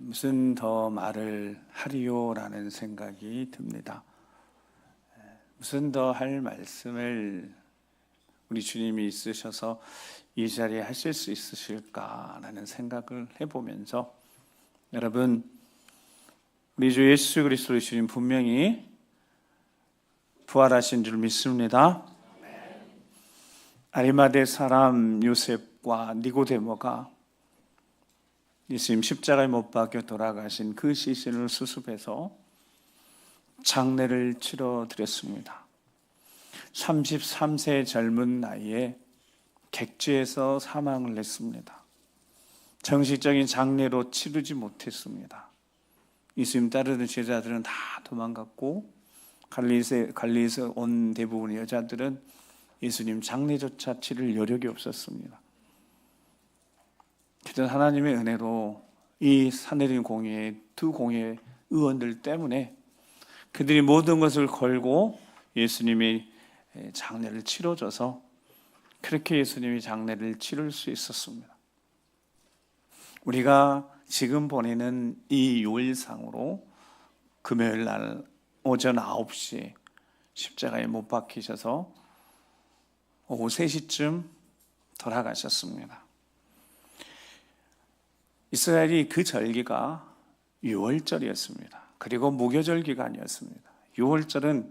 무슨 더 말을 하리요라는 생각이 듭니다. 무슨 더 할 말씀을 우리 주님이 있으셔서 이 자리에 하실 수 있으실까라는 생각을 해보면서, 여러분, 우리 주 예수 그리스도의 주님 분명히 부활하신 줄 믿습니다. 아리마대 사람 요셉과 니고데모가 예수님 십자가에 못 박혀 돌아가신 그 시신을 수습해서 장례를 치러드렸습니다. 33세 젊은 나이에 객지에서 사망을 했습니다. 정식적인 장례로 치르지 못했습니다. 예수님 따르는 제자들은 다 도망갔고, 갈릴리에서 온 대부분의 여자들은 예수님 장례조차 치를 여력이 없었습니다. 그저 하나님의 은혜로 이 산헤드린 공회의 두 공회 의원들 때문에 그들이 모든 것을 걸고 예수님이 장례를 치러줘서 그렇게 예수님이 장례를 치를 수 있었습니다. 우리가 지금 보내는 이 요일상으로 금요일 날 오전 9시에 십자가에 못 박히셔서 오후 3시쯤 돌아가셨습니다. 이스라엘이 그 절기가 6월절이었습니다. 그리고 무교절 기간이었습니다. 6월절은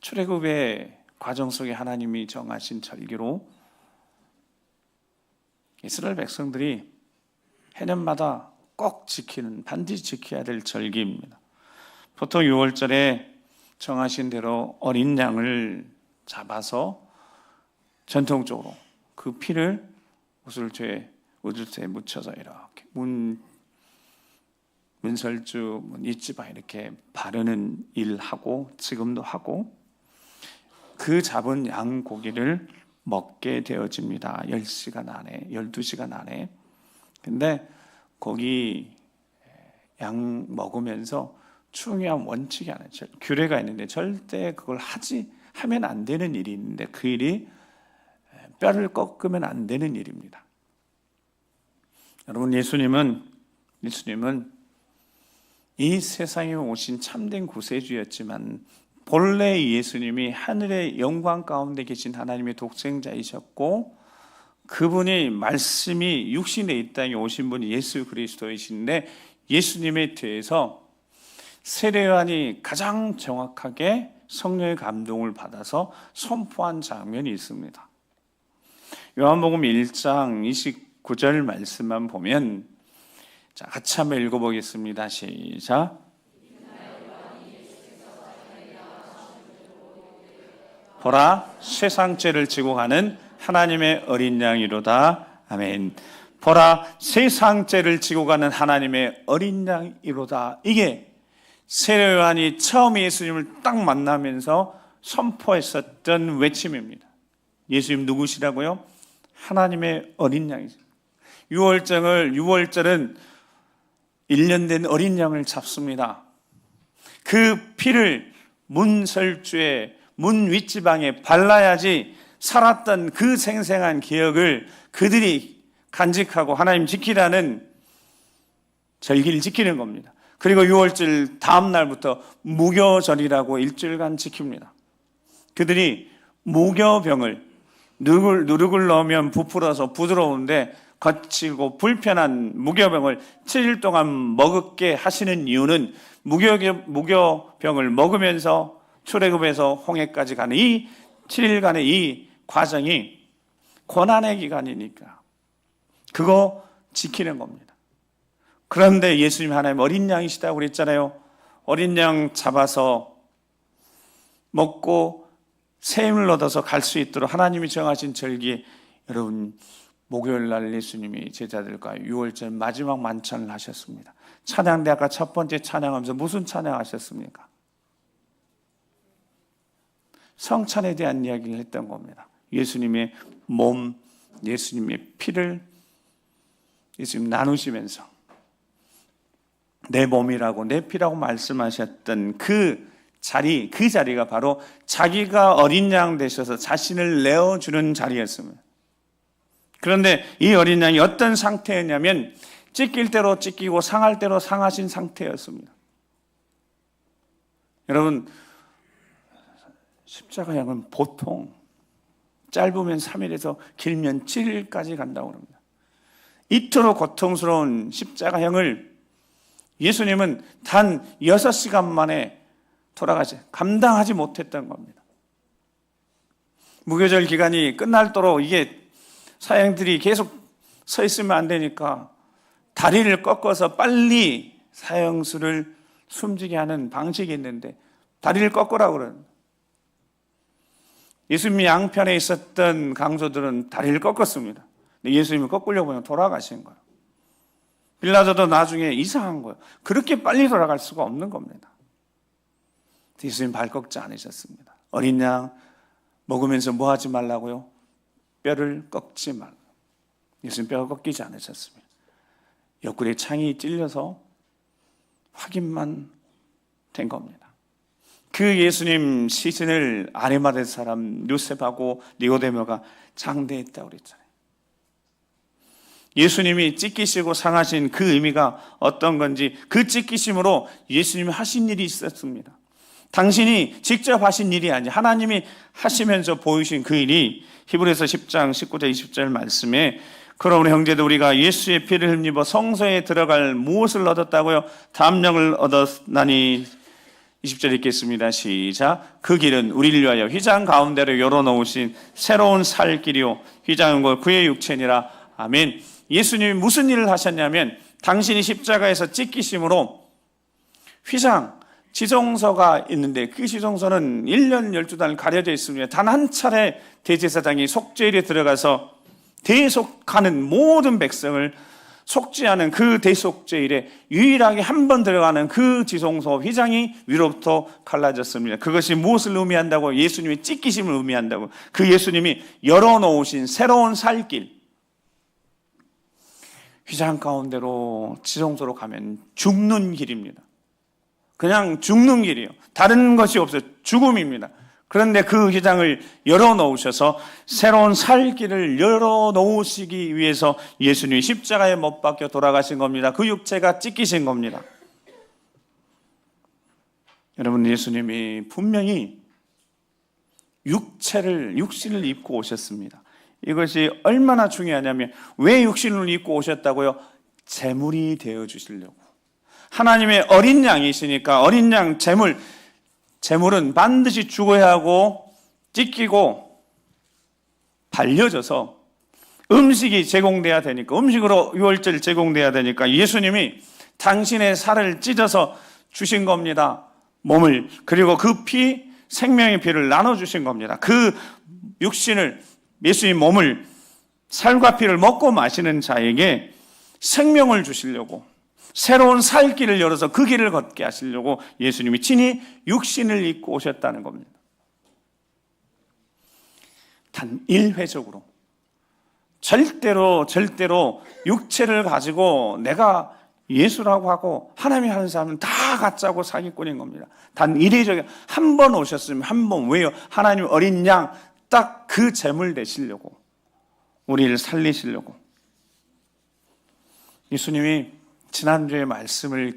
출애굽의 과정 속에 하나님이 정하신 절기로 이스라엘 백성들이 해년마다 꼭 지키는, 반드시 지켜야 될 절기입니다. 보통 6월절에 정하신 대로 어린 양을 잡아서 전통적으로 그 피를 우슬초에 묻혀서 이렇게 문설주, 이치바 이렇게 바르는 일하고, 지금도 하고, 그 잡은 양 고기를 먹게 되어집니다. 10시간 안에, 12시간 안에. 근데 거기 양 먹으면서 중요한 원칙이 하나, 규례가 있는데 절대 그걸 하면 안 되는 일이 있는데, 그 일이 뼈를 꺾으면 안 되는 일입니다. 여러분, 예수님은 이 세상에 오신 참된 구세주였지만 본래 예수님이 하늘의 영광 가운데 계신 하나님의 독생자이셨고, 그분이 말씀이 육신에 이 땅에 오신 분이 예수 그리스도이신데, 예수님에 대해서 세례요한이 가장 정확하게 성령의 감동을 받아서 선포한 장면이 있습니다. 요한복음 1장 29절 말씀만 보면, 자, 같이 한번 읽어보겠습니다. 시작. 보라, 세상 죄를 지고 가는 하나님의 어린 양이로다. 아멘. 보라, 세상 죄를 지고 가는 하나님의 어린 양이로다. 이게 세례 요한이 처음 예수님을 딱 만나면서 선포했었던 외침입니다. 예수님 누구시라고요? 하나님의 어린 양이죠. 6월절은 1년 된 어린 양을 잡습니다. 그 피를 문설주에, 문 윗지방에 발라야지 살았던 그 생생한 기억을 그들이 간직하고 하나님 지키라는 절기를 지키는 겁니다. 그리고 6월절 다음 날부터 무교절이라고 일주일간 지킵니다. 그들이 무교병을, 누룩을 넣으면 부풀어서 부드러운데 거칠고 불편한 무교병을 7일 동안 먹게 하시는 이유는 무교병을 먹으면서 출애굽에서 홍해까지 가는 이 7일간의 이 과정이 고난의 기간이니까 그거 지키는 겁니다. 그런데 예수님 하나님 어린 양이시다고 그랬잖아요. 어린 양 잡아서 먹고 새 힘을 얻어서 갈 수 있도록 하나님이 정하신 절기에, 여러분, 목요일 날 예수님이 제자들과 6월절 마지막 만찬을 하셨습니다. 찬양대 아까 첫 번째 찬양하면서 무슨 찬양하셨습니까? 성찬에 대한 이야기를 했던 겁니다. 예수님의 몸, 예수님의 피를 예수님 나누시면서 내 몸이라고, 내 피라고 말씀하셨던 그 자리가 바로 자기가 어린 양 되셔서 자신을 내어주는 자리였습니다. 그런데 이 어린 양이 어떤 상태였냐면 찢길 대로 찢기고 상할 대로 상하신 상태였습니다. 여러분, 십자가형은 보통 짧으면 3일에서 길면 7일까지 간다고 합니다. 이토록 고통스러운 십자가형을 예수님은 단 6시간 만에 감당하지 못했던 겁니다. 무교절 기간이 끝날도록 이게 사형들이 계속 서 있으면 안 되니까 다리를 꺾어서 빨리 사형수를 숨지게 하는 방식이 있는데 다리를 꺾으라고 그러는. 예수님이 양편에 있었던 강도들은 다리를 꺾었습니다. 근데 예수님이 꺾으려고 하면 돌아가신 거예요. 빌라도도 나중에 이상한 거예요. 그렇게 빨리 돌아갈 수가 없는 겁니다. 예수님 발 꺾지 않으셨습니다. 어린 양 먹으면서 뭐 하지 말라고요? 뼈를 꺾지 말라고. 예수님 뼈가 꺾이지 않으셨습니다. 옆구리에 창이 찔려서 확인만 된 겁니다. 그 예수님 시신을 아리마대 사람 요셉하고 니고데모가 장대했다고 그랬잖아요. 예수님이 찢기시고 상하신 그 의미가 어떤 건지, 그 찢기심으로 예수님이 하신 일이 있었습니다. 당신이 직접 하신 일이 아니라 하나님이 하시면서 보이신 그 일이 히브리서 10장 19절 20절 말씀에, 그러므로 형제들 우리가 예수의 피를 힘입어 성소에 들어갈 무엇을 얻었다고요? 담력을 얻었나니. 20절 읽겠습니다. 시작. 그 길은 우리를 위하여 휘장 가운데로 열어놓으신 새로운 살 길이요 휘장은 곧 그의 육체니라. 아멘. 예수님이 무슨 일을 하셨냐면, 당신이 십자가에서 찢기심으로 휘장, 지성소가 있는데 그 지성소는 1년 12달 가려져 있습니다. 단 한 차례 대제사장이 속죄일에 들어가서 대속하는 모든 백성을 속죄하는 그 대속죄일에 유일하게 한 번 들어가는 그 지성소 휘장이 위로부터 갈라졌습니다. 그것이 무엇을 의미한다고? 예수님의 찢기심을 의미한다고. 그 예수님이 열어놓으신 새로운 살길, 휘장 가운데로 지성소로 가면 죽는 길입니다. 그냥 죽는 길이에요. 다른 것이 없어요. 죽음입니다. 그런데 그 휘장을 열어놓으셔서 새로운 살 길을 열어놓으시기 위해서 예수님이 십자가에 못 박혀 돌아가신 겁니다. 그 육체가 찢기신 겁니다. 여러분, 예수님이 분명히 육신을 입고 오셨습니다. 이것이 얼마나 중요하냐면, 왜 육신을 입고 오셨다고요? 제물이 되어 주시려고. 하나님의 어린 양이시니까 어린 양 제물은 반드시 죽어야 하고 찢기고 발려져서 음식이 제공돼야 되니까, 음식으로 유월절 제공돼야 되니까 예수님이 당신의 살을 찢어서 주신 겁니다. 몸을. 그리고 그 피, 생명의 피를 나눠주신 겁니다. 그 육신을, 예수님 몸을, 살과 피를 먹고 마시는 자에게 생명을 주시려고, 새로운 살 길을 열어서 그 길을 걷게 하시려고 예수님이 친히 육신을 입고 오셨다는 겁니다. 단 1회적으로 절대로 육체를 가지고 내가 예수라고 하고 하나님이 하는 사람은 다 가짜고 사기꾼인 겁니다. 단 1회적으로 한 번 오셨으면 한 번. 왜요? 하나님 어린 양 딱 그 제물 되시려고, 우리를 살리시려고. 예수님이 지난주의 말씀을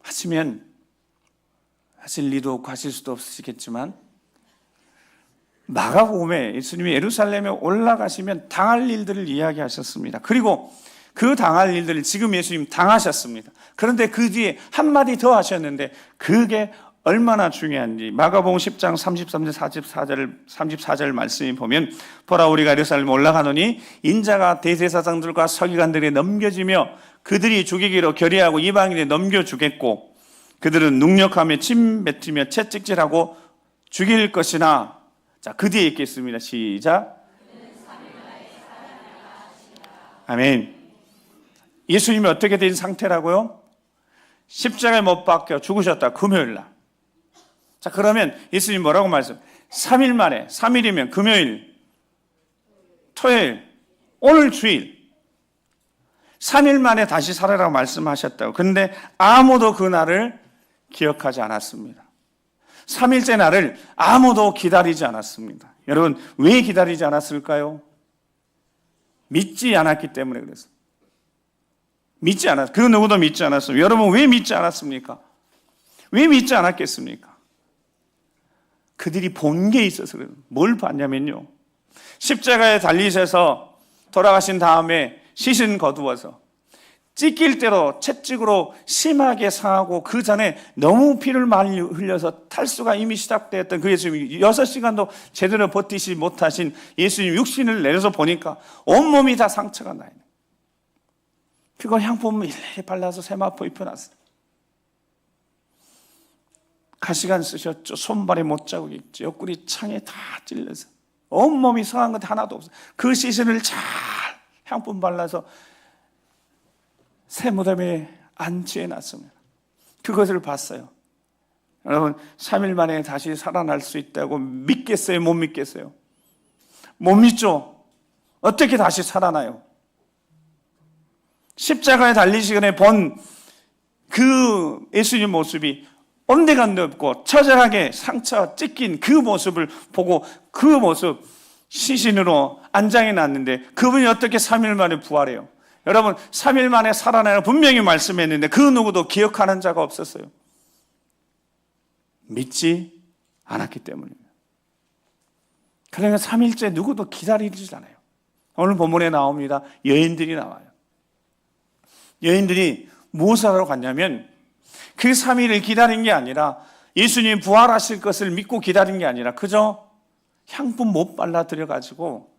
기억하시면 하실 리도 없고 하실 수도 없으시겠지만, 마가복음에 예수님이 예루살렘에 올라가시면 당할 일들을 이야기하셨습니다. 그리고 그 당할 일들을 지금 예수님 당하셨습니다. 그런데 그 뒤에 한마디 더 하셨는데 그게 얼마나 중요한지 마가복음 10장 33절 34절 말씀이 보면, 보라 우리가 예루살렘에 올라가노니 인자가 대제사장들과 서기관들에게 넘겨지며 그들이 죽이기로 결의하고 이방인에 넘겨주겠고 그들은 능력하며 침 뱉으며 채찍질하고 죽일 것이나. 자, 그 뒤에 읽겠습니다. 시작. 아멘. 예수님이 어떻게 된 상태라고요? 십자가에 못 박혀 죽으셨다. 금요일날. 자, 그러면 예수님 뭐라고 말씀? 3일 만에, 3일이면 금요일, 토요일, 오늘 주일, 3일 만에 다시 살아라고 말씀하셨다고. 그런데 아무도 그 날을 기억하지 않았습니다. 3일째 날을 아무도 기다리지 않았습니다. 여러분, 왜 기다리지 않았을까요? 믿지 않았기 때문에 그랬어요. 믿지 않았. 그 누구도 믿지 않았어요. 여러분 왜 믿지 않았습니까? 왜 믿지 않았겠습니까? 그들이 본 게 있어서 그래요. 뭘 봤냐면요. 십자가에 달리셔서 돌아가신 다음에 시신 거두어서 찢길 대로 채찍으로 심하게 상하고 그 전에 너무 피를 많이 흘려서 탈수가 이미 시작되었던 그 예수님이 6시간도 제대로 버티지 못하신 예수님 육신을 내려서 보니까 온몸이 다 상처가 나 있는, 그걸 향품을 일일이 발라서 세마포 입혀놨어요. 가시관 쓰셨죠. 손발에 못자국 있죠. 옆구리 창에 다 찔려서 온몸이 상한 것 하나도 없어요. 그 시신을 잘 향품 발라서 새 무덤에 안치해 놨습니다. 그것을 봤어요. 여러분 3일 만에 다시 살아날 수 있다고 믿겠어요? 못 믿겠어요? 못 믿죠? 어떻게 다시 살아나요? 십자가에 달리시기에 본 그 예수님 모습이 온데간데 없고 처절하게 상처 찢긴 그 모습을 보고 그 모습 시신으로 안장해 놨는데 그분이 어떻게 3일 만에 부활해요? 여러분 3일 만에 살아나요 분명히 말씀했는데 그 누구도 기억하는 자가 없었어요. 믿지 않았기 때문입니다. 그러니까 3일째 누구도 기다리지 않아요. 오늘 본문에 나옵니다. 여인들이 나와요. 여인들이 무엇을 하러 갔냐면 그 3일을 기다린 게 아니라 예수님 부활하실 것을 믿고 기다린 게 아니라 그저 향품 못 발라드려가지고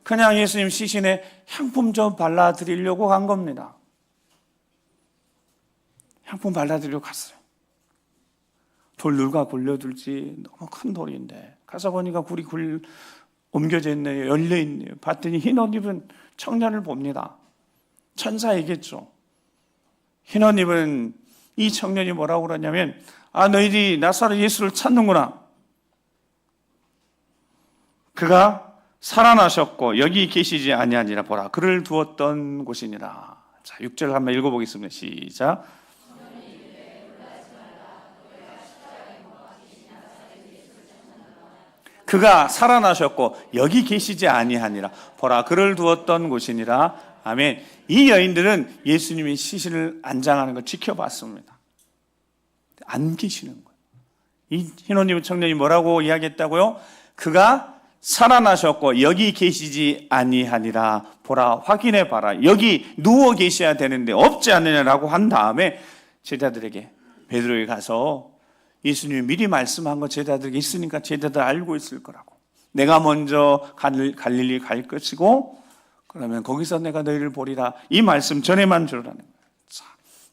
그냥 예수님 시신에 향품 좀 발라드리려고 간 겁니다. 향품 발라드리려고 갔어요. 돌 누가 굴려둘지 너무 큰 돌인데 가서 보니까 굴이 옮겨져 있네요. 열려 있네요. 봤더니 흰 옷 입은 청년을 봅니다. 천사이겠죠. 흰 옷 입은 이 청년이 뭐라고 그러냐면 너희들이 나사렛 예수를 찾는구나. 그가 살아나셨고 여기 계시지 아니하니라. 보라 그를 두었던 곳이니라. 자, 6절 한번 읽어보겠습니다. 시작. 그가 살아나셨고 여기 계시지 아니하니라. 보라 그를 두었던 곳이니라. 아멘. 이 여인들은 예수님이 시신을 안장하는 걸 지켜봤습니다. 안 계시는 거예요. 이 흰옷 청년이 뭐라고 이야기했다고요? 그가 살아나셨고 여기 계시지 아니하니라. 보라 확인해 봐라. 여기 누워 계셔야 되는데 없지 않느냐라고 한 다음에 제자들에게 베드로에 가서 예수님이 미리 말씀한 거 제자들에게 있으니까 제자들 알고 있을 거라고. 내가 먼저 갈릴리 갈 것이고 그러면 거기서 내가 너희를 보리라. 이 말씀 전에만 들으라는 거예요. 자,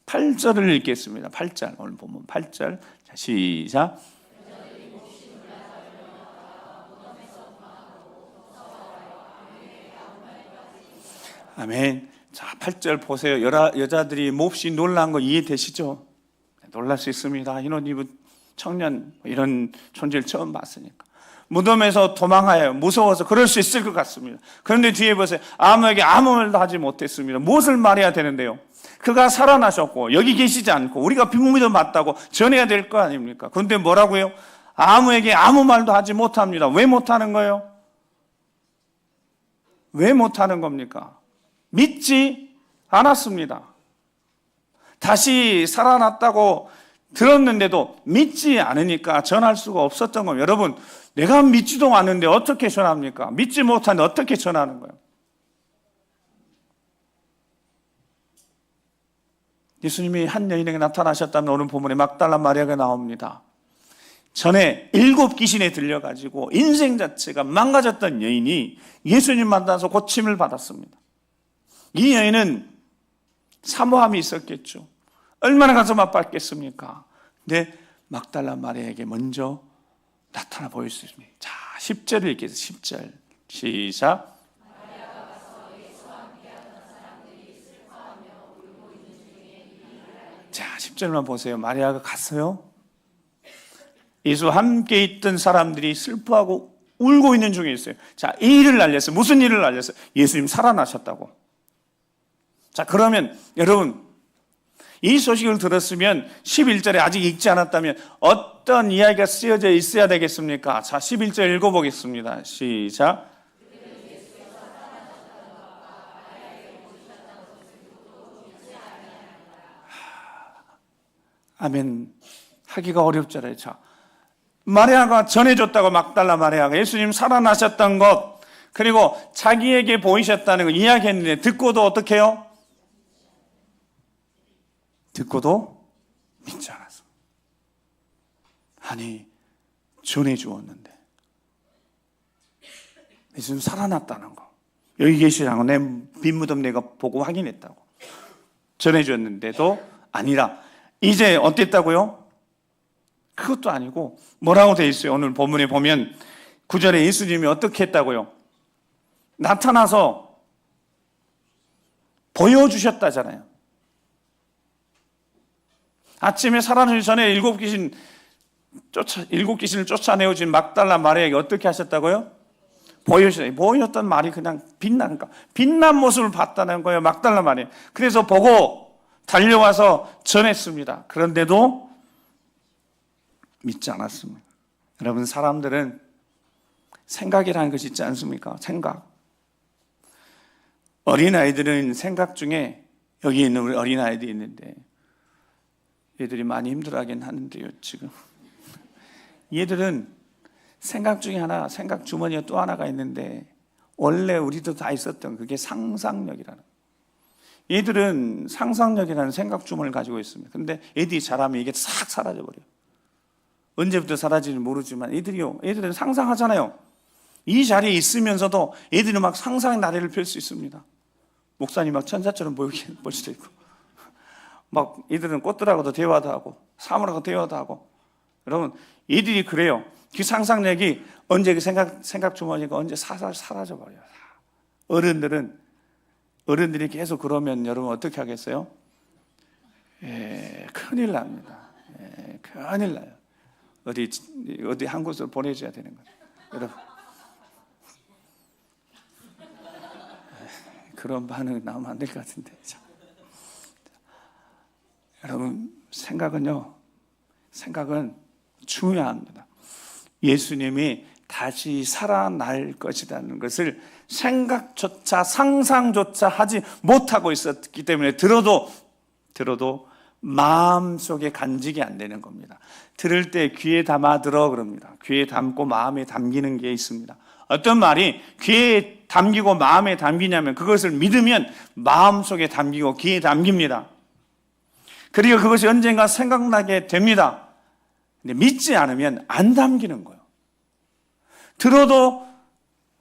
8절을 읽겠습니다. 8절 오늘 보면 8절. 자, 시작. 아멘. 자, 8절 보세요. 여자들이 몹시 놀란 거 이해되시죠? 놀랄 수 있습니다. 흰옷 입은 청년 이런 존재를 처음 봤으니까. 무덤에서 도망하여 무서워서 그럴 수 있을 것 같습니다. 그런데 뒤에 보세요. 아무에게 아무 말도 하지 못했습니다. 무엇을 말해야 되는데요? 그가 살아나셨고 여기 계시지 않고 우리가 비무미도 맞다고 전해야 될 거 아닙니까? 그런데 뭐라고요? 아무에게 아무 말도 하지 못합니다. 왜 못하는 거예요? 왜 못하는 겁니까? 믿지 않았습니다. 다시 살아났다고 들었는데도 믿지 않으니까 전할 수가 없었던 거예요. 여러분, 내가 믿지도 않는데 어떻게 전합니까? 믿지 못하는데 어떻게 전하는 거예요? 예수님이 한 여인에게 나타나셨다면 오늘 본문에 막달라 마리아가 나옵니다. 전에 7 귀신에 들려가지고 인생 자체가 망가졌던 여인이 예수님 만나서 고침을 받았습니다. 이 여인은 사모함이 있었겠죠. 얼마나 가슴 아팠겠습니까? 근데 막달라 마리아에게 먼저 나타나 보일 수 있습니다. 자, 10절을 읽겠습니다. 10절 시작. 자, 10절만 보세요. 마리아가 갔어요. 예수와 함께 있던 사람들이 슬퍼하고 울고 있는 중에 있어요. 자, 이 일을 알렸어요. 무슨 일을 알렸어요? 예수님 살아나셨다고. 자, 그러면 여러분 이 소식을 들었으면 11절에 아직 읽지 않았다면 어떤 이야기가 쓰여져 있어야 되겠습니까? 자, 11절 읽어보겠습니다. 시작. 아멘 하기가 어렵잖아요. 자, 마리아가 전해줬다고, 막달라 마리아가 예수님 살아나셨던 것, 그리고 자기에게 보이셨다는 걸 이야기했는데 듣고도 어떻게 해요? 듣고도 믿지 않았어. 아니, 전해주었는데 예수님 살아났다는 거, 여기 계시라고, 내 빈무덤 내가 보고 확인했다고 전해줬는데도 아니라 이제 어땠다고요? 그것도 아니고 뭐라고 돼 있어요? 오늘 본문에 보면 9절에 예수님이 어떻게 했다고요? 나타나서 보여주셨다잖아요. 아침에 살아나기 전에 일곱 귀신을 쫓아내어진 막달라 마리아에게 어떻게 하셨다고요? 보여주셨어요. 보였던 말이 그냥 빛난 모습을 봤다는 거예요, 막달라 마리아. 그래서 보고 달려와서 전했습니다. 그런데도 믿지 않았습니다. 여러분, 사람들은 생각이라는 것이 있지 않습니까? 생각. 어린아이들은 생각 중에, 여기 있는 우리 어린아이들이 있는데 얘들이 많이 힘들어하긴 하는데요, 지금. 얘들은 생각 중에 하나, 생각 주머니에 또 하나가 있는데 원래 우리도 다 있었던 그게 상상력이라는. 얘들은 상상력이라는 생각 주머니를 가지고 있습니다. 근데 애들이 자라면 이게 싹 사라져버려요. 언제부터 사라질지 모르지만 애들은 상상하잖아요. 이 자리에 있으면서도 애들이 막 상상의 나래를 펼 수 있습니다. 목사님 막 천사처럼 볼 수도 있고, 막 애들은 꽃들하고도 대화도 하고 사물하고 대화도 하고. 여러분, 애들이 그래요. 그 상상력이 언제, 그 생각 주머니가 언제 사라져 버려요. 어른들이 계속 그러면 여러분 어떻게 하겠어요? 큰일 납니다. 큰일 나요. 어디 한 곳으로 보내줘야 되는 거예요. 여러분, 그런 반응 나오면 안 될 것 같은데. 여러분, 생각은 중요합니다. 예수님이 다시 살아날 것이라는 것을 생각조차 상상조차 하지 못하고 있었기 때문에 들어도 마음속에 간직이 안 되는 겁니다. 들을 때 귀에 담아 들어 그럽니다. 귀에 담고 마음에 담기는 게 있습니다. 어떤 말이 귀에 담기고 마음에 담기냐면 그것을 믿으면 마음속에 담기고 귀에 담깁니다. 그리고 그것이 언젠가 생각나게 됩니다. 근데 믿지 않으면 안 담기는 거예요. 들어도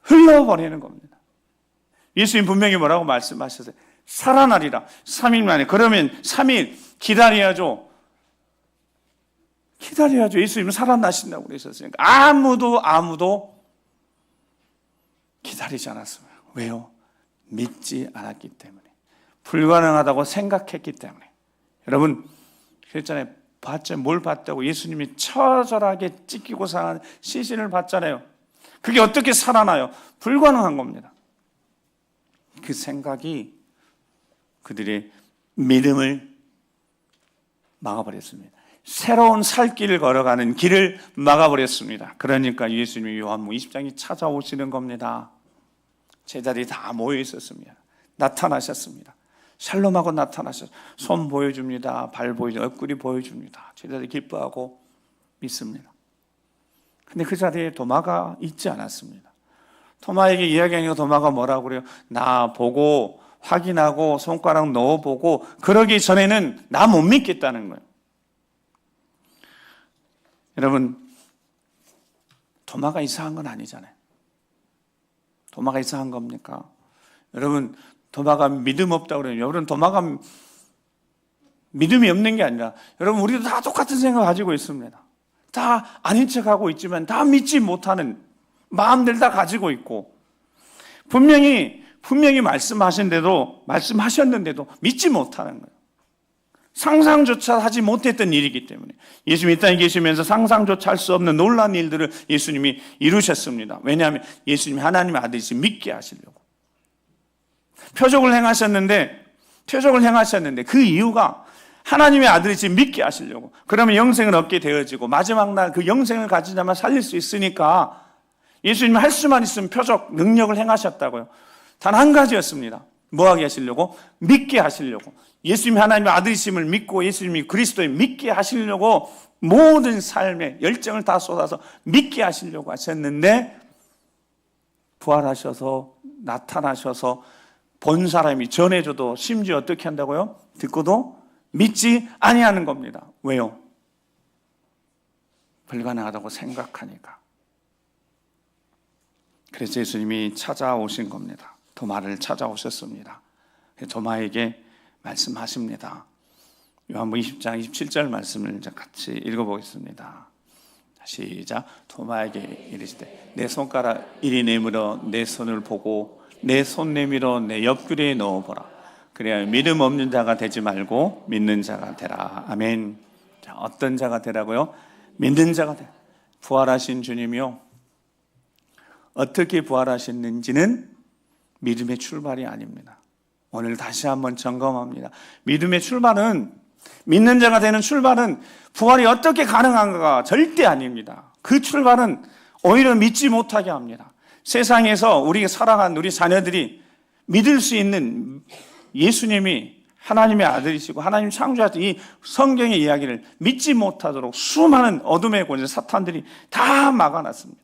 흘러버리는 겁니다. 예수님 분명히 뭐라고 말씀하셨어요? 살아나리라. 3일 만에. 그러면 3일 기다려야죠. 예수님은 살아나신다고 그러셨으니까 아무도 기다리지 않았습니다. 왜요? 믿지 않았기 때문에. 불가능하다고 생각했기 때문에. 여러분, 그랬잖아요. 뭘 봤다고? 예수님이 처절하게 찢기고 상한 시신을 봤잖아요. 그게 어떻게 살아나요? 불가능한 겁니다. 그 생각이 그들의 믿음을 막아버렸습니다. 새로운 살 길을 걸어가는 길을 막아버렸습니다. 그러니까 예수님이 요한복음 20장이 찾아오시는 겁니다. 제자들이 다 모여 있었습니다. 나타나셨습니다. 샬롬하고 나타나셨어요. 손 보여줍니다. 발 보여줍니다. 옆구리 보여줍니다. 제자들이 기뻐하고 믿습니다. 근데 그 자리에 도마가 있지 않았습니다. 도마에게 이야기하니까 도마가 뭐라고 그래요? 나 보고 확인하고 손가락 넣어보고 그러기 전에는 나 못 믿겠다는 거예요. 여러분, 도마가 이상한 건 아니잖아요. 도마가 이상한 겁니까? 여러분, 도마가 믿음 없다고 그래요. 여러분, 도마가 믿음이 없는 게 아니라 여러분, 우리도 다 똑같은 생각 가지고 있습니다. 다 아닌 척하고 있지만 다 믿지 못하는 마음들 다 가지고 있고 분명히 말씀하셨는데도 믿지 못하는 거예요. 상상조차 하지 못했던 일이기 때문에 예수님이 이 땅에 계시면서 상상조차 할 수 없는 놀라운 일들을 예수님이 이루셨습니다. 왜냐하면 예수님이 하나님의 아들이시 믿게 하시려고. 표적을 행하셨는데 그 이유가 하나님의 아들이시 믿게 하시려고. 그러면 영생을 얻게 되어지고 마지막 날 그 영생을 가지자마자 살릴 수 있으니까 예수님이 할 수만 있으면 표적 능력을 행하셨다고요. 단 한 가지였습니다. 뭐하게 하시려고? 믿게 하시려고. 예수님이 하나님의 아들이심을 믿고 예수님이 그리스도에 믿게 하시려고 모든 삶에 열정을 다 쏟아서 믿게 하시려고 하셨는데, 부활하셔서 나타나셔서 본 사람이 전해줘도 심지어 어떻게 한다고요? 듣고도 믿지 아니하는 겁니다. 왜요? 불가능하다고 생각하니까. 그래서 예수님이 찾아오신 겁니다. 도마를 찾아오셨습니다. 도마에게 말씀하십니다. 요한복음 20장 27절 말씀을 같이 읽어보겠습니다. 시작. 도마에게 이르시되 내 손가락 이리 내밀어 내 손을 보고 내 손 내밀어 내 옆구리에 넣어보라. 그래야 믿음 없는 자가 되지 말고 믿는 자가 되라. 아멘. 자, 어떤 자가 되라고요? 믿는 자가 되. 부활하신 주님이요, 어떻게 부활하셨는지는 믿음의 출발이 아닙니다. 오늘 다시 한번 점검합니다. 믿음의 출발은, 믿는 자가 되는 출발은 부활이 어떻게 가능한가가 절대 아닙니다. 그 출발은 오히려 믿지 못하게 합니다. 세상에서 우리가 살아간 우리 자녀들이 믿을 수 있는 예수님이 하나님의 아들이시고 하나님 창조하신 이 성경의 이야기를 믿지 못하도록 수많은 어둠의 권세 사탄들이 다 막아놨습니다.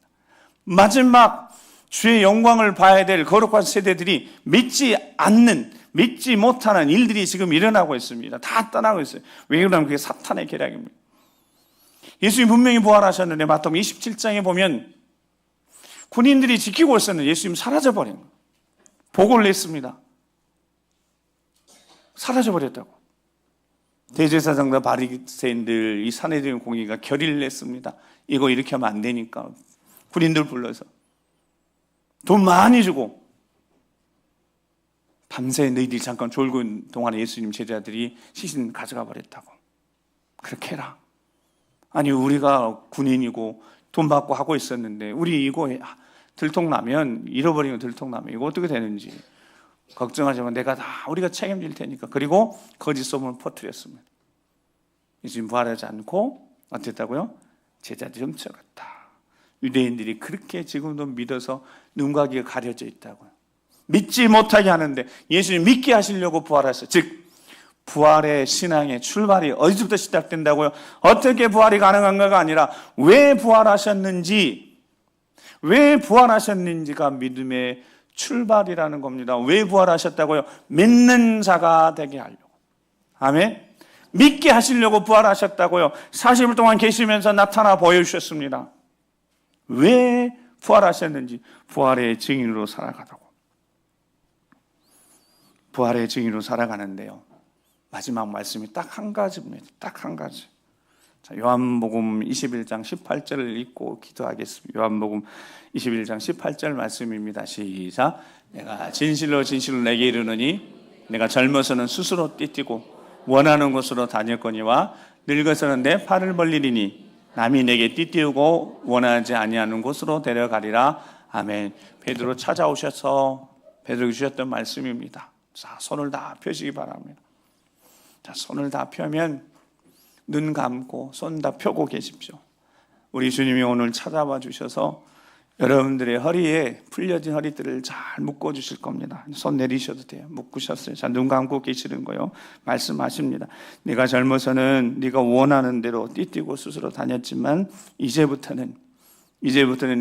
마지막 주의 영광을 봐야 될 거룩한 세대들이 믿지 않는, 믿지 못하는 일들이 지금 일어나고 있습니다. 다 떠나고 있어요. 왜 그러냐면 그게 사탄의 계략입니다. 예수님 분명히 부활하셨는데 마태복음 27장에 보면 군인들이 지키고 있었는데 예수님 사라져버린 거예요. 보고를 냈습니다. 사라져버렸다고. 대제사장과 바리새인들, 이 산헤드린 공의가 결의를 냈습니다. 이거 이렇게 하면 안 되니까 군인들 불러서 돈 많이 주고 밤새 너희들이 잠깐 졸고 있는 동안에 예수님 제자들이 시신 가져가 버렸다고. 그렇게 해라. 아니 우리가 군인이고 돈 받고 하고 있었는데 우리 이거 들통나면, 잃어버리면 들통나면 이거 어떻게 되는지 걱정하지 마. 내가 다 우리가 책임질 테니까. 그리고 거짓 소문을 퍼뜨렸습니다. 예수님 부활하지 않고 어땠다고요? 제자들이 훔쳐갔다. 유대인들이 그렇게 지금도 믿어서 눈과 귀가 가려져 있다고요. 믿지 못하게 하는데 예수님 믿게 하시려고 부활하셨어요. 즉 부활의 신앙의 출발이 어디서부터 시작된다고요? 어떻게 부활이 가능한가가 아니라 왜 부활하셨는지, 왜 부활하셨는지가 믿음의 출발이라는 겁니다. 왜 부활하셨다고요? 믿는 자가 되게 하려고. 아멘. 믿게 하시려고 부활하셨다고요. 40일 동안 계시면서 나타나 보여주셨습니다. 왜 부활하셨는지, 부활의 증인으로 살아가라고. 부활의 증인으로 살아가는데요, 마지막 말씀이 딱 한 가지입니다. 딱 한 가지. 자, 요한복음 21장 18절을 읽고 기도하겠습니다. 요한복음 21장 18절 말씀입니다. 시작. 내가 진실로 진실로 내게 이르노니 내가 젊어서는 스스로 띠뛰고 원하는 곳으로 다녔거니와 늙어서는 내 팔을 벌리리니 남이 내게 띠띠우고 원하지 아니하는 곳으로 데려가리라. 아멘. 베드로 찾아오셔서 베드로에게 주셨던 말씀입니다. 자, 손을 다 펴시기 바랍니다. 자, 손을 다 펴면 눈 감고 손 다 펴고 계십시오. 우리 주님이 오늘 찾아와 주셔서 여러분들의 허리에 풀려진 허리들을 잘 묶어 주실 겁니다. 손 내리셔도 돼요. 묶으셨어요. 자, 눈 감고 계시는 거요. 말씀하십니다. 네가 젊어서는 네가 원하는 대로 띠뛰고 스스로 다녔지만 이제부터는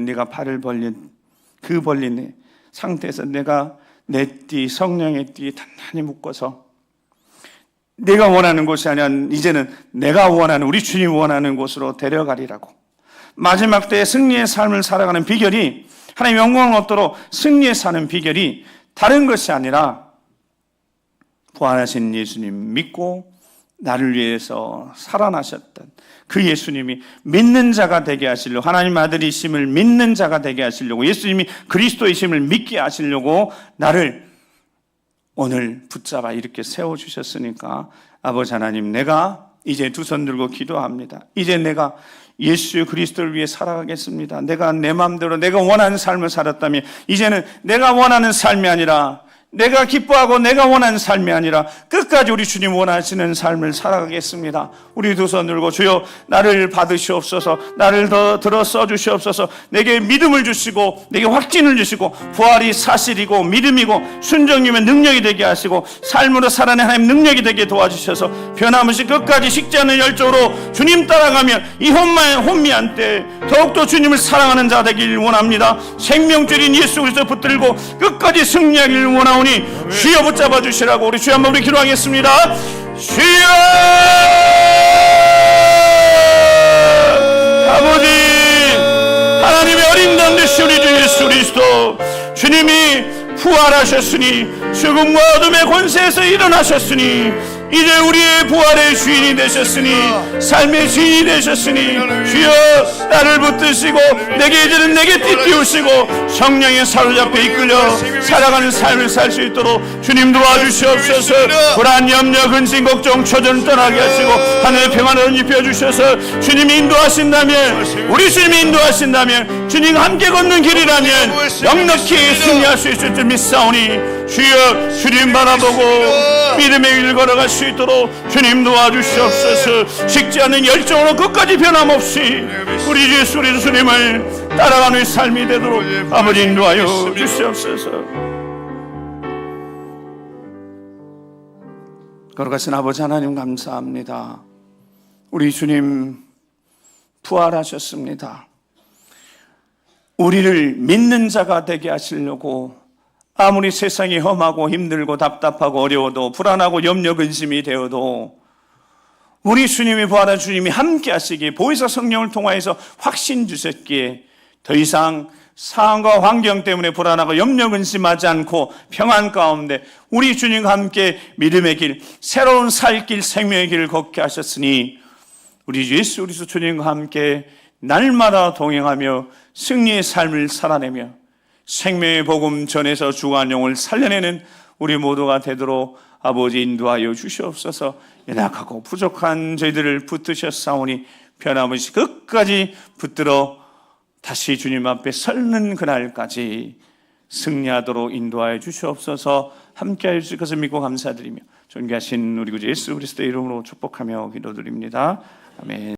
네가 팔을 벌린 그 벌린 상태에서 내가 내 띠, 성령의 띠 단단히 묶어서 내가 원하는 곳이 아니라 이제는 내가 원하는, 우리 주님이 원하는 곳으로 데려가리라고. 마지막 때의 승리의 삶을 살아가는 비결이, 하나님의 영광을 얻도록 승리에 사는 비결이 다른 것이 아니라 부활하신 예수님 믿고 나를 위해서 살아나셨던 그 예수님이 믿는 자가 되게 하시려고, 하나님 아들이심을 믿는 자가 되게 하시려고, 예수님이 그리스도이심을 믿게 하시려고 나를 오늘 붙잡아 이렇게 세워주셨으니까, 아버지 하나님, 내가 이제 두 손 들고 기도합니다. 이제 내가 예수 그리스도를 위해 살아가겠습니다. 내가 내 마음대로 내가 원하는 삶을 살았다면 이제는 내가 원하는 삶이 아니라 내가 기뻐하고 내가 원하는 삶이 아니라 끝까지 우리 주님 원하시는 삶을 살아가겠습니다. 우리 두 손 들고 주여 나를 받으시옵소서, 나를 더 들어 써주시옵소서. 내게 믿음을 주시고 내게 확신을 주시고 부활이 사실이고 믿음이고 순종이면 능력이 되게 하시고 삶으로 살아낸 하나님 능력이 되게 도와주셔서 변함없이 끝까지 식지 않는 열정으로 주님 따라가며 이 혼미한 때 더욱더 주님을 사랑하는 자 되길 원합니다. 생명줄인 예수 그리스도 붙들고 끝까지 승리하기를 원하오니 주여 붙잡아 주시라고 우리 주여 한번 우리 기도하겠습니다. 주여 아버지 하나님의 어린 양 되신 우리 주 예수 그리스도 주님이 부활하셨으니 죽음과 어둠의 권세에서 일어나셨으니 이제 우리의 부활의 주인이 되셨으니 삶의 주인이 되셨으니 주여 나를 붙드시고 내게 이제는 내게 띠띠우시고 성령의 사로잡혀 이끌려 살아가는 삶을 살 수 있도록 주님 도와주시옵소서. 불안, 염려, 근심, 걱정, 초전 떠나게 하시고 하늘의 평안을 입혀주셔서 주님이 인도하신다면 우리 주님이 인도하신다면 주님과 함께 걷는 길이라면 넉넉히 승리할 수 있을 줄 믿사오니 주여 주님 바라보고 믿음의 길 걸어갈 수 있도록 주님 도와주시옵소서. 식지 않는 열정으로 끝까지 변함없이 우리 주 예수 그리스도 주님을 따라가는 삶이 되도록 아버지 인도하여 주시옵소서. 걸어가신 아버지 하나님 감사합니다. 우리 주님 부활하셨습니다. 우리를 믿는 자가 되게 하시려고 아무리 세상이 험하고 힘들고 답답하고 어려워도 불안하고 염려 근심이 되어도 우리 주님이 부활한 주님이 함께 하시기에 보혜사 성령을 통하여서 확신 주셨기에 더 이상 상황과 환경 때문에 불안하고 염려 근심하지 않고 평안 가운데 우리 주님과 함께 믿음의 길, 새로운 살 길, 생명의 길을 걷게 하셨으니 우리 예수 그리스도 주님과 함께 날마다 동행하며 승리의 삶을 살아내며 생명의 복음 전해서 주간 영을 살려내는 우리 모두가 되도록 아버지 인도하여 주시옵소서. 연약하고 부족한 저희들을 붙드셨사오니 변함없이 끝까지 붙들어 다시 주님 앞에 서는 그날까지 승리하도록 인도하여 주시옵소서. 함께하여 주실 것을 믿고 감사드리며 존귀하신 우리 구주 예수 그리스도의 이름으로 축복하며 기도드립니다. 아멘.